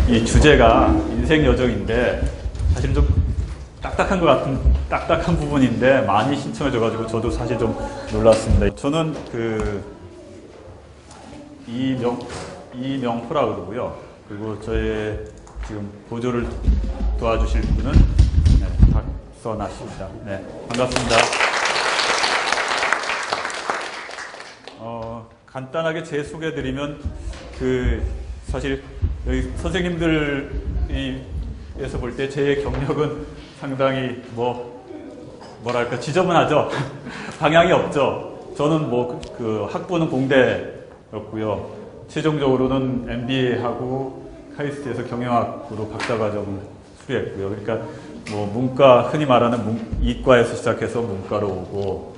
이 주제가 인생 여정인데 사실 좀 딱딱한 부분인데 많이 신청해 줘가지고 저도 사실 좀 놀랐습니다. 저는 이명포라 그러고요. 그리고 저의 지금 보조를 도와주실 분은 박선아 씨입니다. 네, 반갑습니다. 간단하게 제 소개해드리면 사실 여기 선생님들에서 볼 때 제 경력은 상당히 뭐랄까 지저분하죠. 방향이 없죠. 저는 학부는 공대였고요. 최종적으로는 MBA하고 카이스트에서 경영학으로 박사과정을 수료했고요. 그러니까 흔히 말하는 이과에서 시작해서 문과로 오고,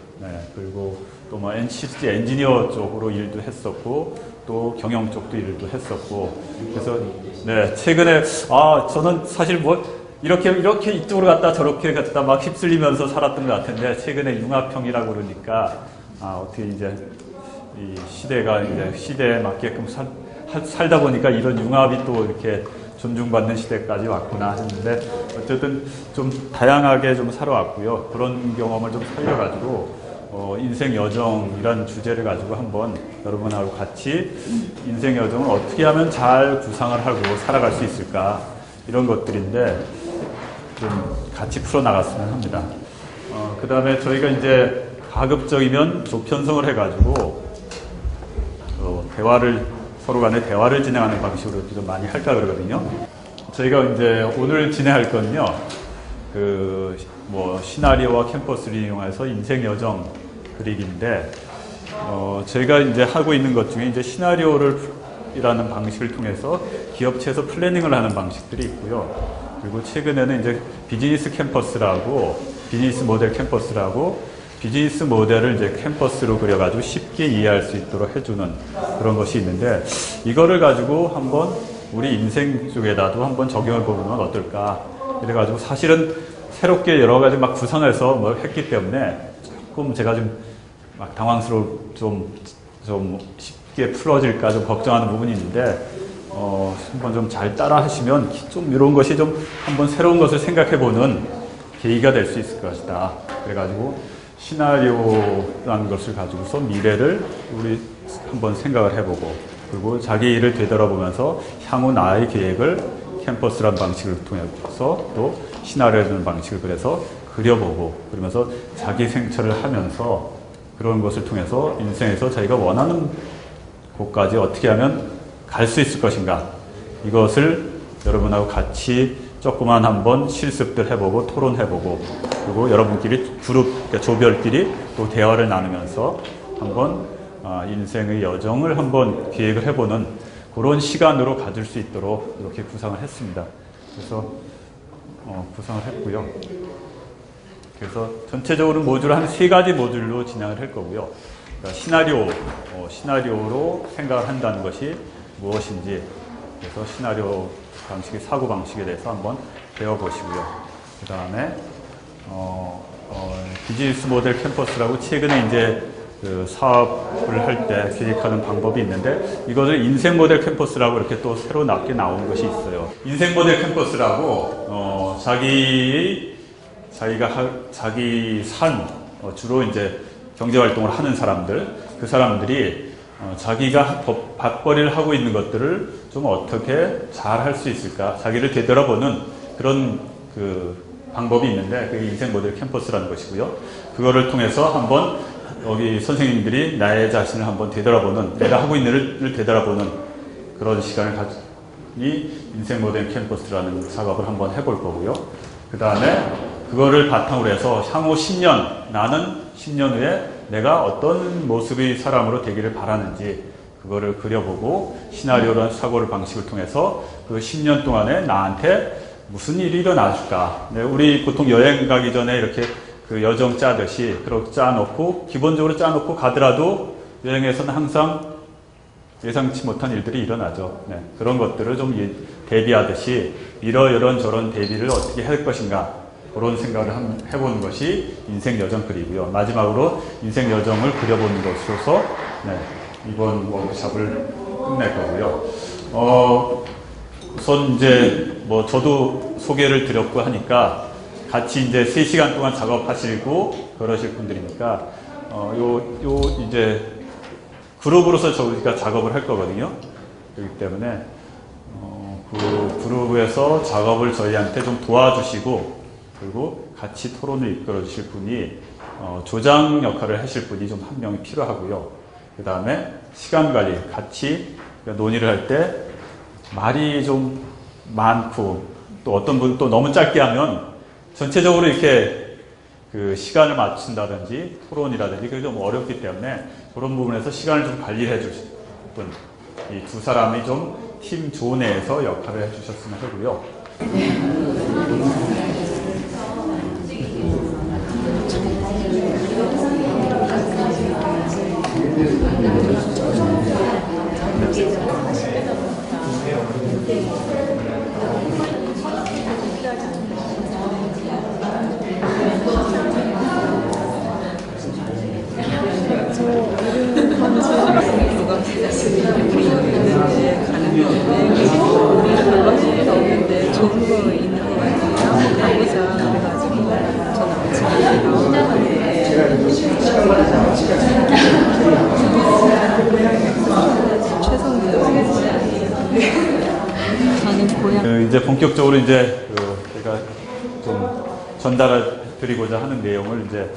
그리고 또 NCT 엔지니어 쪽으로 일도 했었고, 또 경영 쪽도 일도 했었고, 그래서 최근에 저는 사실 이렇게 이쪽으로 갔다 저렇게 갔다 막 휩쓸리면서 살았던 것 같은데, 최근에 융합형이라고 그러니까 어떻게 이제 이 시대가 이제 시대에 맞게끔 살다 보니까 이런 융합이 또 이렇게 존중받는 시대까지 왔구나 했는데, 어쨌든 좀 다양하게 좀 살아왔고요. 그런 경험을 좀 살려가지고 인생 여정이라는 주제를 가지고 한번 여러분하고 같이 인생 여정을 어떻게 하면 잘 구상을 하고 살아갈 수 있을까, 이런 것들인데 좀 같이 풀어나갔으면 합니다. 그 다음에 저희가 이제 가급적이면 조편성을 해가지고 서로 간에 대화를 진행하는 방식으로 좀 많이 할까 그러거든요. 저희가 이제 오늘 진행할 건요, 시나리오와 캠퍼스를 이용해서 인생 여정 그리기인데, 저희가 이제 하고 있는 것 중에 이제 시나리오라는 방식을 통해서 기업체에서 플래닝을 하는 방식들이 있고요. 그리고 최근에는 이제 비즈니스 모델 캠퍼스라고 비즈니스 모델을 이제 캠퍼스로 그려가지고 쉽게 이해할 수 있도록 해주는 그런 것이 있는데, 이거를 가지고 한번 우리 인생 쪽에다도 한번 적용해 보면 어떨까. 그래가지고 사실은 새롭게 여러 가지 막 구상해서 했기 때문에 조금 제가 좀 막 당황스러워 좀 쉽게 풀어질까 좀 걱정하는 부분이 있는데, 한번 좀 잘 따라 하시면 좀 이런 것이 좀 한번 새로운 것을 생각해보는 계기가 될 수 있을 것이다. 그래가지고 시나리오라는 것을 가지고서 미래를 우리 한번 생각을 해보고, 그리고 자기 일을 되돌아보면서 향후 나의 계획을 캠퍼스라는 방식을 통해서 또 시나리오라는 방식을 그려보고, 그러면서 자기 생처를 하면서 그런 것을 통해서 인생에서 자기가 원하는 곳까지 어떻게 하면 갈 수 있을 것인가, 이것을 여러분하고 같이 조그만 한번 실습들 해보고 토론해보고, 그리고 여러분끼리 그러니까 조별끼리 또 대화를 나누면서 한번 인생의 여정을 한번 기획을 해보는 그런 시간으로 가질 수 있도록 이렇게 구상을 했습니다. 그래서 구상을 했고요. 그래서 전체적으로 모듈을 한 3가지 모듈로 진행을 할 거고요. 그러니까 시나리오로 생각을 한다는 것이 무엇인지, 그래서 시나리오 방식의 사고 방식에 대해서 한번 배워보시고요. 그 다음에 비즈니스 모델 캠퍼스라고 최근에 이제 사업을 할 때 기획하는 방법이 있는데, 이것을 인생 모델 캠퍼스라고 이렇게 또 새로 나온 것이 있어요. 인생 모델 캠퍼스라고 자기 주로 이제 경제 활동을 하는 그 사람들이 자기가 밥벌이를 하고 있는 것들을 좀 어떻게 잘 할 수 있을까, 자기를 되돌아보는 그런 방법이 있는데, 그게 인생 모델 캠퍼스라는 것이고요. 그거를 통해서 한번 여기 선생님들이 나의 자신을 한번 되돌아보는, 내가 하고 있는 일을 되돌아보는 그런 시간을 인생 모델 캠퍼스라는 작업을 한번 해볼 거고요. 그 다음에 그거를 바탕으로 해서 향후 10년, 나는 10년 후에 내가 어떤 모습의 사람으로 되기를 바라는지 그거를 그려보고, 시나리오라는 사고를 방식을 통해서 그 10년 동안에 나한테 무슨 일이 일어날까. 우리 보통 여행 가기 전에 이렇게 여정 짜듯이 그렇게 기본적으로 짜놓고 가더라도 여행에서는 항상 예상치 못한 일들이 일어나죠. 그런 것들을 좀 대비하듯이 이러저런 대비를 어떻게 할 것인가, 그런 생각을 해보는 것이 인생 여정 그리고요. 마지막으로 인생 여정을 그려보는 것으로서 이번 워크숍을 끝낼 거고요. 우선 이제 뭐 저도 소개를 드렸고 하니까 같이 이제 3시간 동안 작업하시고 그러실 분들이니까 요 이제 그룹으로서 저희가 작업을 할 거거든요. 그렇기 때문에 그 그룹에서 작업을 저희한테 좀 도와주시고 그리고 같이 토론을 이끌어 주실 분이 조장 역할을 하실 분이 좀 한 명이 필요하고요. 그 다음에 시간 관리 같이 논의를 할 때 말이 좀 많고 또 어떤 분은 또 너무 짧게 하면 전체적으로 이렇게 그 시간을 맞춘다든지 토론이라든지 그게 좀 어렵기 때문에 그런 부분에서 시간을 좀 관리를 해주실 분, 이 두 사람이 좀 팀 조내에서 역할을 해주셨으면 하고요. 없는데 좋은 거 있는 거 같아요. 가보자 그래가지고 저는 고향 이제 본격적으로 이제 제가 좀 전달을 드리고자 하는 내용을 이제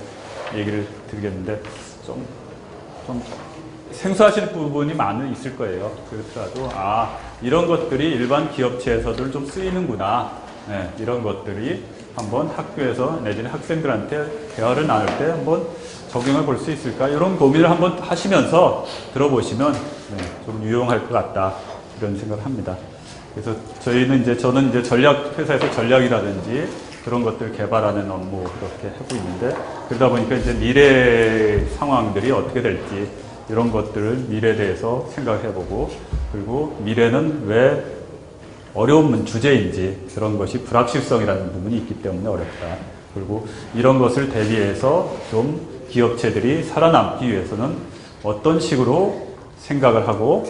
얘기를 드리겠는데 좀 생소하신 부분이 많이 있을 거예요. 그렇더라도 이런 것들이 일반 기업체에서도 좀 쓰이는구나. 네, 이런 것들이 한번 학교에서 내지는 학생들한테 대화를 나눌 때 한번 적용해 볼 수 있을까? 이런 고민을 한번 하시면서 들어보시면 좀 유용할 것 같다. 이런 생각을 합니다. 그래서 저는 이제 회사에서 전략이라든지 그런 것들 개발하는 업무 그렇게 하고 있는데 그러다 보니까 이제 미래 상황들이 어떻게 될지 이런 것들을 미래에 대해서 생각해보고 그리고 미래는 왜 어려운 주제인지 그런 것이 불확실성이라는 부분이 있기 때문에 어렵다. 그리고 이런 것을 대비해서 좀 기업체들이 살아남기 위해서는 어떤 식으로 생각을 하고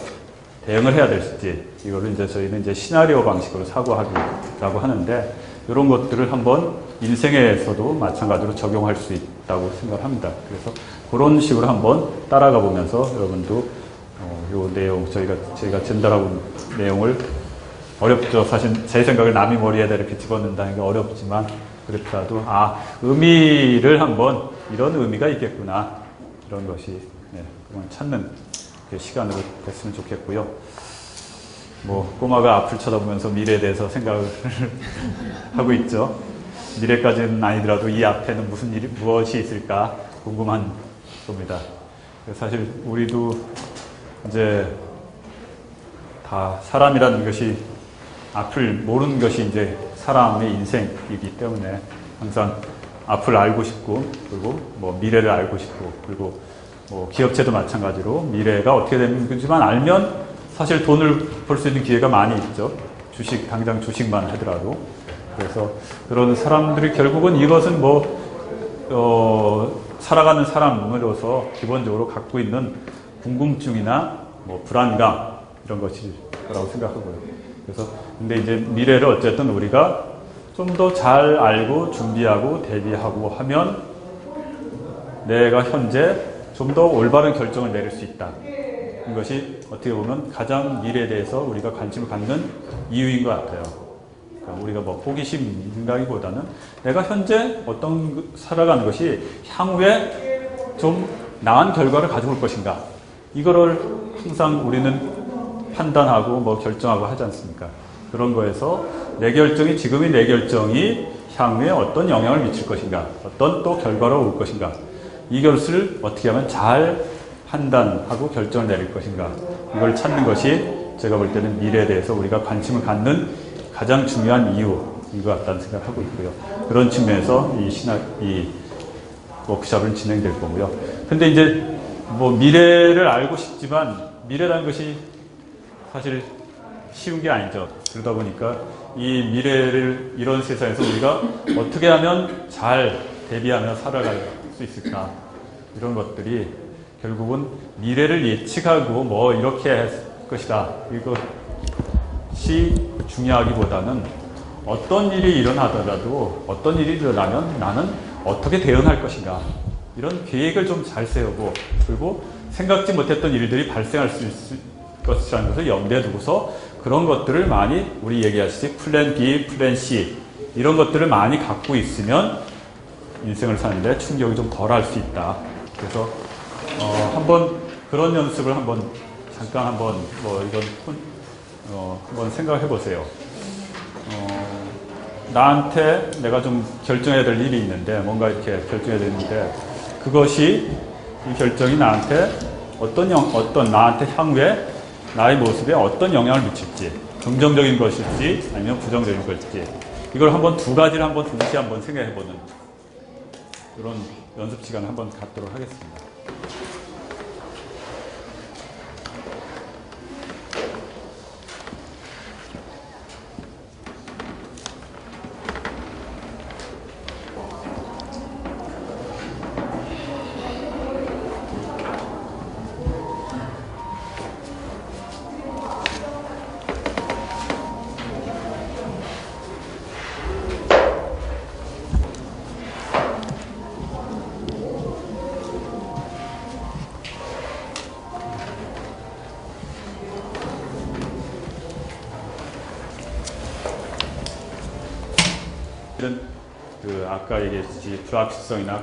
대응을 해야 될지 이거를 이제 저희는 이제 시나리오 방식으로 사고하기라고 하는데 이런 것들을 한번 인생에서도 마찬가지로 적용할 수 있다고 생각을 합니다. 그래서 그런 식으로 한번 따라가 보면서 여러분도 요 내용 저희가 전달하고 내용을 어렵죠. 사실 제 생각을 남이 머리에다 이렇게 집어넣는다는 게 어렵지만 그렇더라도 의미를 한번 이런 의미가 있겠구나 이런 것이 그건 찾는 시간으로 됐으면 좋겠고요. 뭐 꼬마가 앞을 쳐다보면서 미래에 대해서 생각을 하고 있죠. 미래까지는 아니더라도 이 앞에는 무엇이 있을까 궁금한 겁니다. 사실 우리도 이제 다 사람이라는 것이 앞을 모르는 것이 이제 사람의 인생이기 때문에 항상 앞을 알고 싶고 그리고 뭐 미래를 알고 싶고 그리고 뭐 기업체도 마찬가지로 미래가 어떻게 되는지만 알면 사실 돈을 벌 수 있는 기회가 많이 있죠. 당장 주식만 하더라도. 그래서 그런 사람들이 결국은 이것은 살아가는 사람으로서 기본적으로 갖고 있는 궁금증이나 불안감 이런 것일 거라고 생각하고요. 그래서 근데 이제 미래를 어쨌든 우리가 좀 더 잘 알고 준비하고 대비하고 하면 내가 현재 좀 더 올바른 결정을 내릴 수 있다. 이것이 어떻게 보면 가장 미래에 대해서 우리가 관심을 갖는 이유인 것 같아요. 그러니까 우리가 호기심이라기보다는 내가 현재 살아가는 것이 향후에 좀 나은 결과를 가져올 것인가. 이거를 항상 우리는 판단하고 결정하고 하지 않습니까? 그런 거에서 지금의 내 결정이 향후에 어떤 영향을 미칠 것인가, 어떤 또 결과가 올 것인가, 이것을 어떻게 하면 잘 판단하고 결정을 내릴 것인가, 이걸 찾는 것이 제가 볼 때는 미래에 대해서 우리가 관심을 갖는 가장 중요한 이유인 것 같다는 생각을 하고 있고요. 그런 측면에서 이 워크숍은 진행될 거고요. 근데 이제 미래를 알고 싶지만 미래라는 것이 사실 쉬운 게 아니죠. 그러다 보니까 이 미래를 이런 세상에서 우리가 어떻게 하면 잘 대비하며 살아갈 수 있을까, 이런 것들이 결국은 미래를 예측하고 이렇게 할 것이다, 이거 중요하기보다는 어떤 일이 일어나더라도 어떤 일이 일어나면 나는 어떻게 대응할 것인가, 이런 계획을 좀 잘 세우고, 그리고 생각지 못했던 일들이 발생할 수 있을 것이라는 것을 염두에 두고서 그런 것들을 많이, 우리 얘기하시지 플랜 B, 플랜 C, 이런 것들을 많이 갖고 있으면 인생을 사는데 충격이 좀 덜 할 수 있다. 그래서 한번 그런 연습을 잠깐 한번 한번 생각해 보세요. 나한테 내가 좀 결정해야 될 일이 있는데, 뭔가 이렇게 결정해야 되는데, 그것이, 이 결정이 나한테 나한테 향후에 나의 모습에 어떤 영향을 미칠지, 긍정적인 것일지 아니면 부정적인 것일지, 이걸 두 가지를 동시에 한번 생각해 보는 그런 연습 시간을 한번 갖도록 하겠습니다. 이런 아까 얘기했듯이 불확실성이나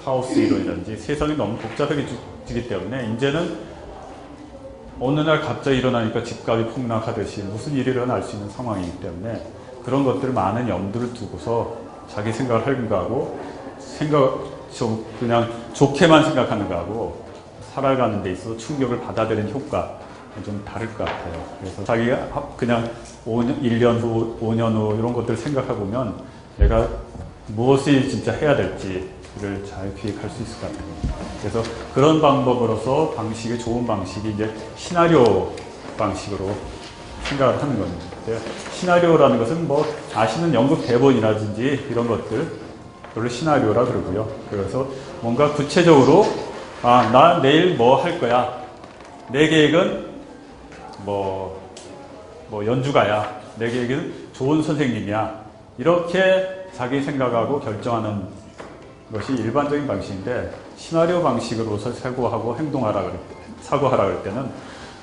카오스 이론이라든지 세상이 너무 복잡해지기 때문에 이제는 어느 날 갑자기 일어나니까 집값이 폭락하듯이 무슨 일이 일어날 수 있는 상황이기 때문에 그런 것들을 많은 염두를 두고서 자기 생각을 하는 거하고, 그냥 좋게만 생각하는 거하고 살아가는 데 있어서 충격을 받아들이는 효과 좀 다를 것 같아요. 그래서 자기가 그냥 1년 후, 5년 후 이런 것들을 생각해 보면 내가 무엇이 진짜 해야 될지를 잘 기획할 수 있을 것 같아요. 그래서 그런 방법으로서 좋은 방식이 이제 시나리오 방식으로 생각을 하는 겁니다. 시나리오라는 것은 아시는 연극 대본이라든지 이런 것들을 시나리오라 그러고요. 그래서 뭔가 구체적으로 나 내일 뭐 할 거야. 내 계획은 연주가야. 내 계획은 좋은 선생님이야. 이렇게 자기 생각하고 결정하는 것이 일반적인 방식인데, 시나리오 방식으로서 사고하고 사고하라 그럴 때는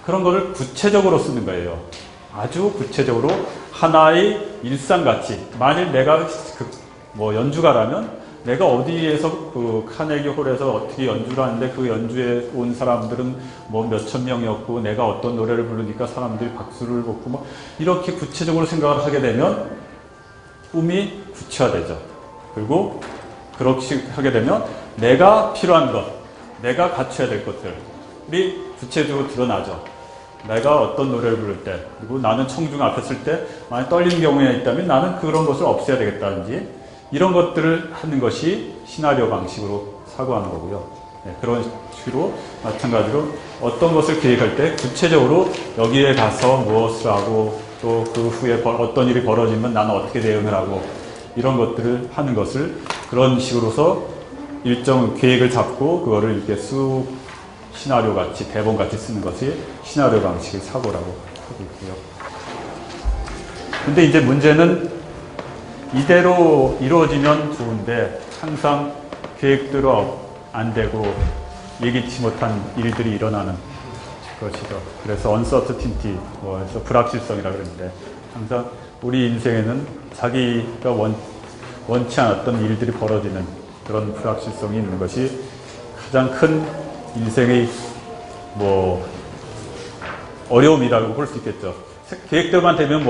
그런 거를 구체적으로 쓰는 거예요. 아주 구체적으로 하나의 일상같이. 만일 내가 연주가라면 내가 어디에서 카네기 홀에서 어떻게 연주를 하는데 그 연주에 온 사람들은 몇천 명이었고 내가 어떤 노래를 부르니까 사람들이 박수를 받고 이렇게 구체적으로 생각을 하게 되면 꿈이 구체화되죠. 그리고 그렇게 하게 되면 내가 필요한 것, 내가 갖춰야 될 것들이 구체적으로 드러나죠. 내가 어떤 노래를 부를 때, 그리고 나는 청중 앞에 설 때 만약 떨리는 경우가 있다면 나는 그런 것을 없애야 되겠다든지, 이런 것들을 하는 것이 시나리오 방식으로 사고하는 거고요. 그런 식으로 마찬가지로 어떤 것을 계획할 때 구체적으로 여기에 가서 무엇을 하고 또 그 후에 어떤 일이 벌어지면 나는 어떻게 대응을 하고, 이런 것들을 하는 것을 그런 식으로서 일정 계획을 잡고 그거를 이렇게 쑥 시나리오 같이, 대본 같이 쓰는 것이 시나리오 방식의 사고라고 하고 있고요. 근데 이제 문제는 이대로 이루어지면 좋은데 항상 계획대로 안 되고 예기치 못한 일들이 일어나는 것이죠. 그래서 uncertainty, 그래서 불확실성이라 그러는데, 항상 우리 인생에는 자기가 원치 않았던 일들이 벌어지는 그런 불확실성이 있는 것이 가장 큰 인생의 어려움이라고 볼 수 있겠죠. 계획대로만 되면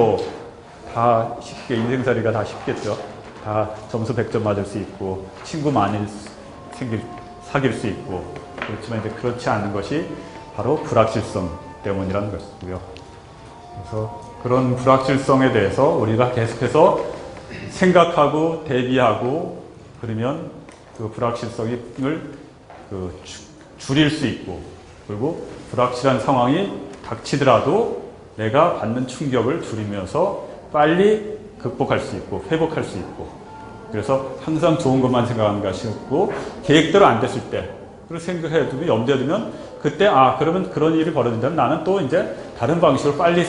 다 쉽게, 인생살이가 다 쉽겠죠. 다 점수 100점 맞을 수 있고, 친구 많이 사귈 수 있고, 그렇지만 이제 그렇지 않은 것이 바로 불확실성 때문이라는 것이고요. 그래서 그런 불확실성에 대해서 우리가 계속해서 생각하고 대비하고 그러면 그 불확실성을 줄일 수 있고, 그리고 불확실한 상황이 닥치더라도 내가 받는 충격을 줄이면서 빨리 극복할 수 있고 회복할 수 있고, 그래서 항상 좋은 것만 생각하는 것이 없고 계획대로 안 됐을 때 그걸 생각해 두고 염두에 두면 그때 그러면 그런 일이 벌어진다면 나는 또 이제 다른 방식으로 빨리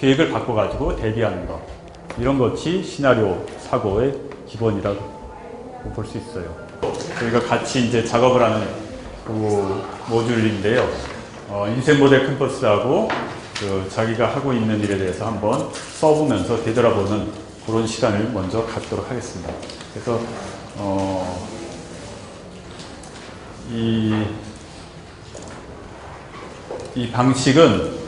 계획을 바꿔가지고 대비하는 것. 이런 것이 시나리오 사고의 기본이라고 볼 수 있어요. 저희가 같이 이제 작업을 하는 그 모듈인데요. 인생 모델 캠퍼스라고 자기가 하고 있는 일에 대해서 한번 써보면서 되돌아보는 그런 시간을 먼저 갖도록 하겠습니다. 그래서 이 방식은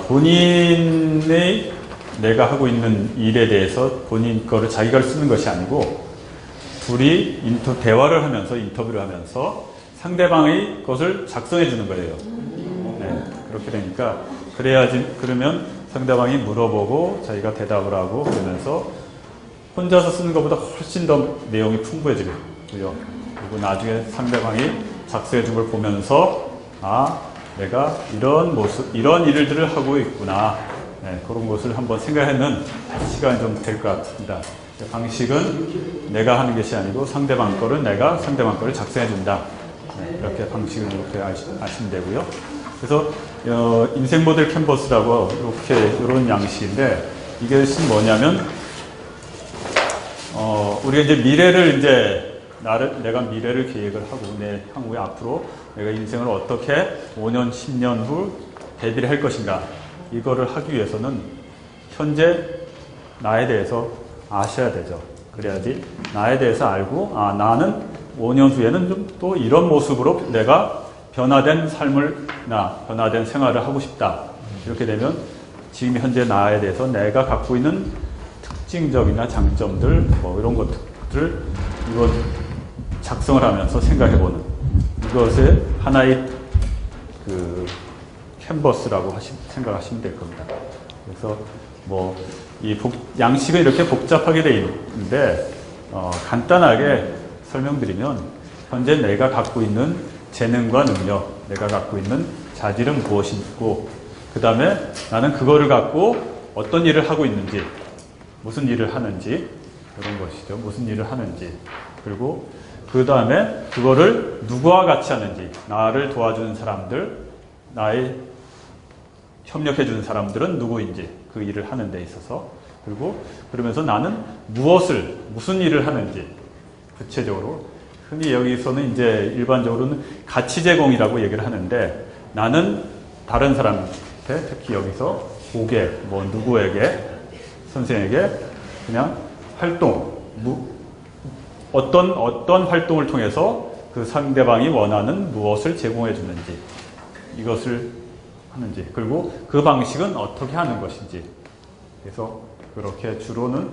본인의 내가 하고 있는 일에 대해서 본인 거를 자기가 쓰는 것이 아니고 둘이 대화를 하면서 인터뷰를 하면서 상대방의 것을 작성해 주는 거예요. 네, 그렇게 되니까 그러면 상대방이 물어보고 자기가 대답을 하고 그러면서 혼자서 쓰는 것보다 훨씬 더 내용이 풍부해지고요. 그리고 나중에 상대방이 작성해 준 걸 보면서 내가 이런 모습, 이런 일들을 하고 있구나. 네, 그런 것을 한번 생각하는 시간이 좀 될 것 같습니다. 방식은 내가 하는 것이 아니고 상대방 거를 내가 상대방 거를 작성해 준다. 네, 이렇게 방식을 이렇게 아시면 되고요. 그래서 인생 모델 캔버스라고 이런 양식인데 이것이 뭐냐면 우리가 이제 미래를 내가 미래를 계획을 하고 내 향후에 앞으로 내가 인생을 어떻게 5년, 10년 후 대비를 할 것인가 이거를 하기 위해서는 현재 나에 대해서 아셔야 되죠. 그래야지 나에 대해서 알고 나는 5년 후에는 좀 또 이런 모습으로 내가 변화된 변화된 생활을 하고 싶다. 이렇게 되면 지금 현재 나에 대해서 내가 갖고 있는 특징적이나 장점들 이런 것들을 작성을 하면서 생각해보는 이것을 하나의 캔버스라고 생각하시면 될 겁니다. 그래서 이 양식은 이렇게 복잡하게 되어 있는데 간단하게 설명드리면 현재 내가 갖고 있는 재능과 능력, 내가 갖고 있는 자질은 무엇이고 그 다음에 나는 그거를 갖고 어떤 일을 하고 있는지 무슨 일을 하는지 이런 것이죠. 무슨 일을 하는지 그리고 그 다음에 그거를 누구와 같이 하는지 나를 도와주는 사람들 나의 협력해 주는 사람들은 누구인지 그 일을 하는 데 있어서 그리고 그러면서 나는 무슨 일을 하는지 구체적으로 흔히 여기서는 이제 일반적으로는 가치 제공이라고 얘기를 하는데 나는 다른 사람한테 특히 여기서 고객 누구에게 선생에게 그냥 어떤 활동을 통해서 그 상대방이 원하는 무엇을 제공해 주는지 이것을 하는지 그리고 그 방식은 어떻게 하는 것인지 그래서 그렇게 주로는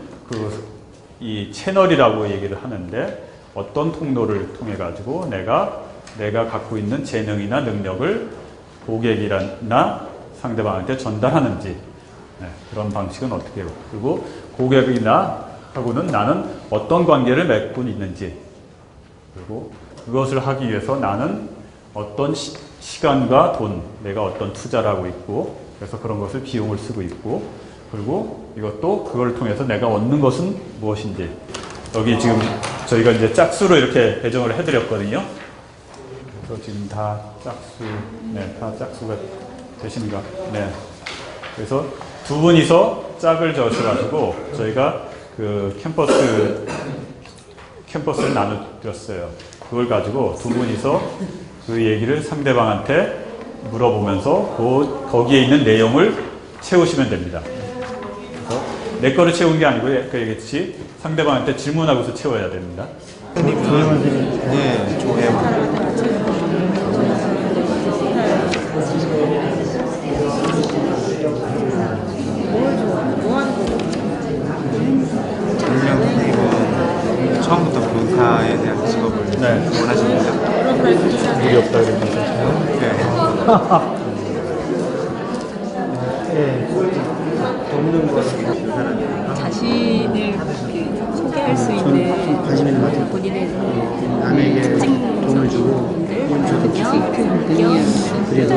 이 채널이라고 얘기를 하는데 어떤 통로를 통해 가지고 내가 갖고 있는 재능이나 능력을 고객이나 상대방한테 전달하는지 그런 방식은 어떻게 해요. 그리고 고객이나 하고는 나는 어떤 관계를 맺고 있는지 그리고 그것을 하기 위해서 나는 어떤 시간과 돈, 내가 어떤 투자를 하고 있고 그래서 그런 것을 비용을 쓰고 있고 그리고 이것도 그걸 통해서 내가 얻는 것은 무엇인지 여기 지금 저희가 이제 짝수로 이렇게 배정을 해드렸거든요. 그래서 지금 다 짝수가 되십니까? 네. 그래서 두 분이서 짝을 저셔가지고 저희가 그 캠퍼스를 나눠드렸어요. 그걸 가지고 두 분이서 그 얘기를 상대방한테 물어보면서 거기에 있는 내용을 채우시면 됩니다. 그래서 내 거를 채운 게 아니고 그 얘기했듯이 상대방한테 질문하고서 채워야 됩니다. 네, 좋아요. 정명 선생님은 처음부터 교사에 대한 직업을 원하십니까? 일이 없다 그러면서 자신을 소개할 수 있는 관심 있는 것 같아요. 본인의 남에게 도움을 주고 그래도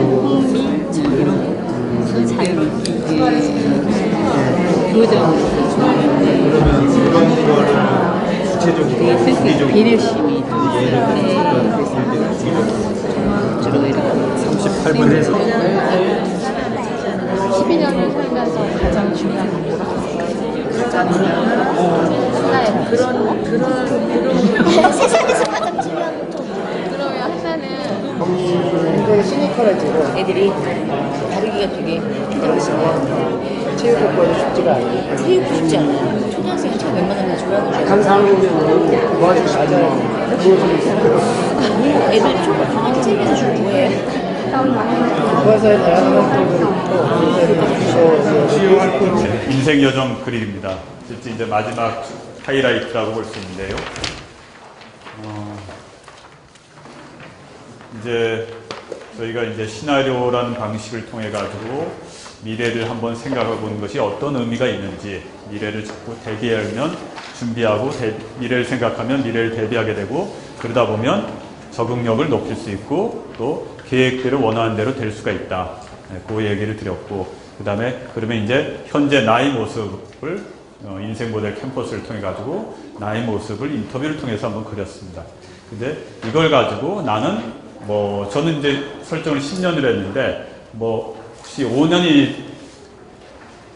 그러면 그런 거를 구체적으로 배려심이 예를 들어서 38분에서 12년을 살면서 중요한 방법이라고 생각해요. 그러지 않으면 하나의 그런 세상에서 가장 중요한 것도 그러면 하나는 굉장히 시니컬해지고 애들이 다루기가 되게 힘들어지네. 체육교과도 쉽지가 않고 체육도 쉽지 않아요. 초등학생은 책 웬만하면 좋아하는 감상을 보면 도와주고 맞아요. 그것도 있고 애들 초등학생 책에서 주로 뭐해? 교과서에 다양한 것들이 있고 인생 여정 그리기입니다. 실제 이제 마지막 하이라이트라고 볼 수 있는데요. 이제 저희가 이제 시나리오라는 방식을 통해 가지고 미래를 한번 생각해 보는 것이 어떤 의미가 있는지, 미래를 자꾸 대비하면 준비하고 미래를 생각하면 미래를 대비하게 되고, 그러다 보면 적응력을 높일 수 있고 또 계획대로 원하는 대로 될 수가 있다. 그 얘기를 드렸고, 그 다음에 그러면 이제 현재 나의 모습을 인생 모델 캠퍼스를 통해 가지고 나의 모습을 인터뷰를 통해서 한번 그렸습니다. 근데 이걸 가지고 나는 저는 이제 설정을 10년을 했는데 혹시 5년이든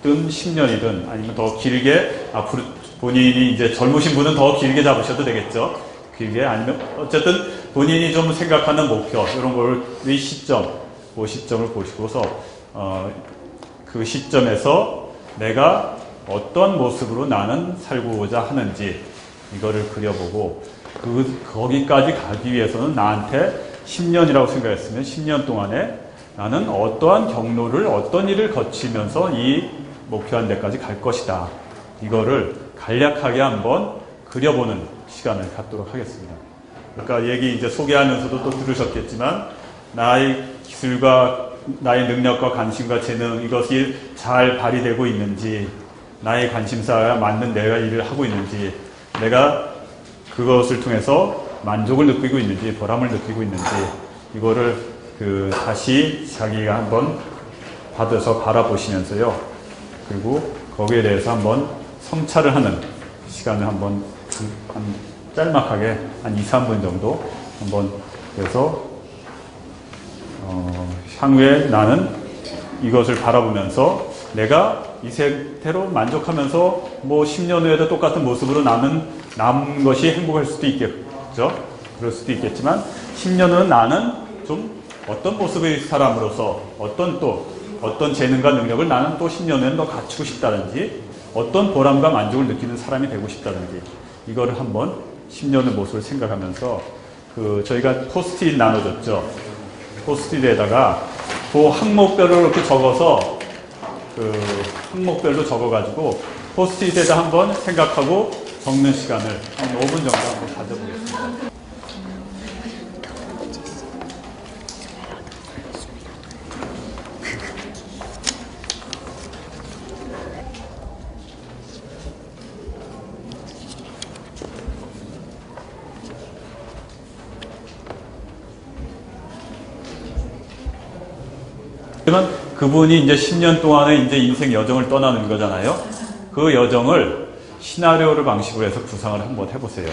10년이든 아니면 더 길게 앞으로 본인이 이제 젊으신 분은 더 길게 잡으셔도 되겠죠. 길게 아니면 어쨌든 본인이 좀 생각하는 목표 이런 거의 시점, 그 시점을 보시고서 그 시점에서 내가 어떤 모습으로 나는 살고자 하는지 이거를 그려보고 거기까지 가기 위해서는 나한테 10년이라고 생각했으면 10년 동안에 나는 어떠한 경로를 어떤 일을 거치면서 이 목표한 데까지 갈 것이다. 이거를 간략하게 한번 그려보는 시간을 갖도록 하겠습니다. 그러니까 얘기 이제 소개하면서도 또 들으셨겠지만 나의 기술과 나의 능력과 관심과 재능 이것이 잘 발휘되고 있는지, 나의 관심사와 맞는 내가 일을 하고 있는지, 내가 그것을 통해서 만족을 느끼고 있는지 보람을 느끼고 있는지 이거를 다시 자기가 한번 받아서 바라보시면서요. 그리고 거기에 대해서 한번 성찰을 하는 시간을 한번 짤막하게 한 2, 3분 정도 한번 그래서 향후에 나는 이것을 바라보면서 내가 이 상태로 만족하면서 10년 후에도 똑같은 모습으로 남은 것이 행복할 수도 있겠죠. 그럴 수도 있겠지만 10년 후는 나는 좀 어떤 모습의 사람으로서 어떤 재능과 능력을 나는 또 10년 후에는 더 갖추고 싶다든지 어떤 보람과 만족을 느끼는 사람이 되고 싶다든지 이거를 한번 10년의 모습을 생각하면서 저희가 포스트잇 나눠줬죠. 포스트잇에다가 그 항목별로 이렇게 적어서 항목별로 적어가지고 포스트잇에다 한번 생각하고 적는 시간을 한 5분 정도 한번 가져보겠습니다. 그러면 그분이 이제 10년 동안의 이제 인생 여정을 떠나는 거잖아요. 그 여정을 시나리오를 방식으로 해서 구상을 한번 해보세요.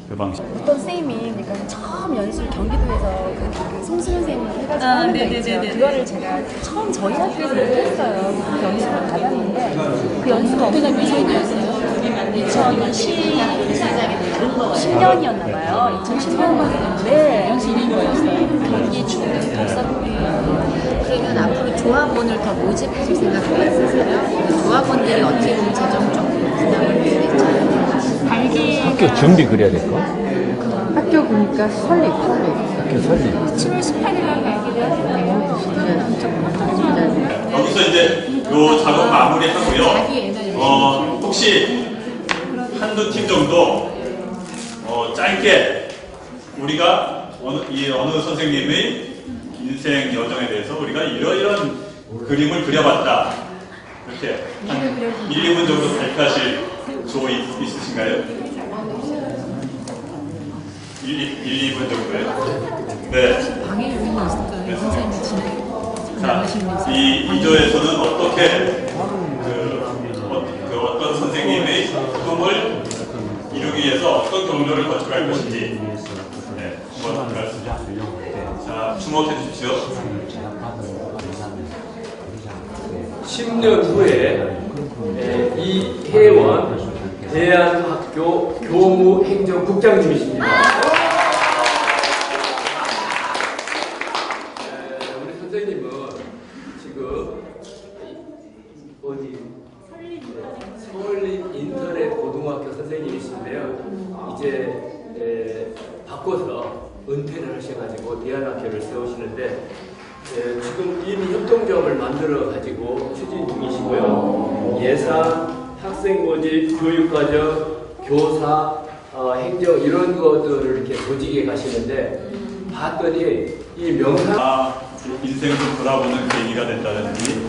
그 방식. 어떤 선생님이 그러니까 처음 연습 경기도에서 그 송승현 선생님이 해가지고 하는 거 있죠. 그거를 제가 처음 저희 학교에서 했어요. 그 연습을 받았는데 그 연습 어떻게 미션이었어요? 2010년이었나 봐요. 2010년이었는데 연습인 거였어요. 이게 중국 독서법이에요. 그러면 앞으로 조합원을 더 모집하실 생각이 있으세요? 조합원들이 어떻게 보면 재정적으로 부담을 느끼겠죠? 학교 준비 그려야 될 거? 학교 보니까 설립. 학교 설립. 7월 18일 날 발기를 하셨네요. 여기서 이제 요 작업 마무리하고요. 혹시 한두 팀 정도 짧게 우리가 어느 선생님의 인생 여정에 대해서 우리가 이런 그림을 그려봤다. 이렇게 한 1, 2분 정도 발표하실 조 있으신가요? 1, 2분 정도요? 네. 방해 요인이 있을까요? 선생님이 진행. 자, 이 조에서는 어떻게 어떤 선생님의 꿈을 이루기 위해서 어떤 경로를 거쳐갈 것인지 한번 말씀해 주시죠. 자, 주목해 주십시오. 10년 후에 이혜원 대한학교 교무행정국장님이십니다. 우리 선생님은 지금 어디 서울립 인터넷 고등학교 선생님이신데요. 이제 바꿔서 은퇴를 하셔가지고 대안학교를 세우시는데 지금 이미 협동조합을 만들어 가지고 추진 중이시고요. 예산, 학생 모집, 교육과정, 교사, 행정 이런 것들을 이렇게 조직에 가시는데 봤더니 이 명상 인생을 좀 돌아보는 계기가 된다든지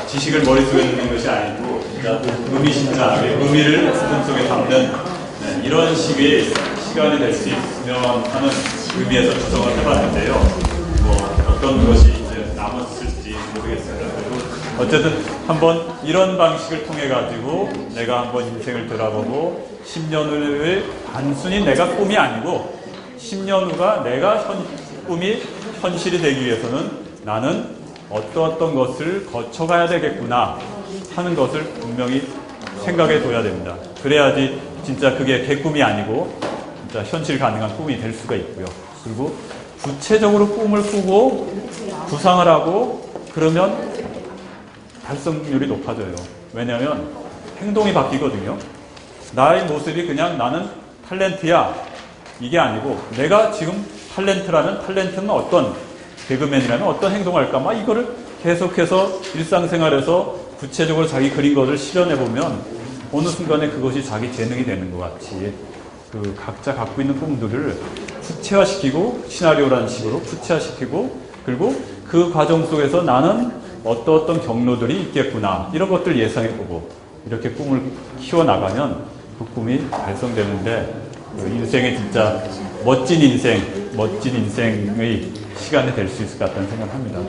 지식을 머릿속에 두는 것이 아니고 진짜 의미심장하게 의미를 가슴속에 담는 이런 식의 시간이 될 수 있으면 하는 의미에서 구성을 해봤는데요. 뭐 어떤 것이 이제 남았을지 모르겠습니다. 그리고 어쨌든 한번 이런 방식을 통해 가지고 내가 한번 인생을 돌아보고 10년 후에 단순히 내가 꿈이 아니고 10년 후가 내가 꿈이 현실이 되기 위해서는 나는 어떤 것을 거쳐가야 되겠구나 하는 것을 분명히 생각해 둬야 됩니다. 그래야지 진짜 그게 개꿈이 아니고 진짜 현실 가능한 꿈이 될 수가 있고요. 그리고 구체적으로 꿈을 꾸고 구상을 하고 그러면 달성률이 높아져요. 왜냐하면 행동이 바뀌거든요. 나의 모습이 그냥 나는 탤런트야 이게 아니고 내가 지금 탤런트는 어떤 개그맨이라면 어떤 행동을 할까 막 이거를 계속해서 일상생활에서 구체적으로 자기 그린 것을 실현해보면 어느 순간에 그것이 자기 재능이 되는 것 같이 그 각자 갖고 있는 꿈들을 구체화시키고 시나리오라는 식으로 구체화시키고 그리고 그 과정 속에서 나는 어떤 경로들이 있겠구나 이런 것들 예상해보고 이렇게 꿈을 키워나가면 그 꿈이 달성되는데 인생의 진짜 멋진 인생의 시간이 될 수 있을 것 같다는 생각을 합니다.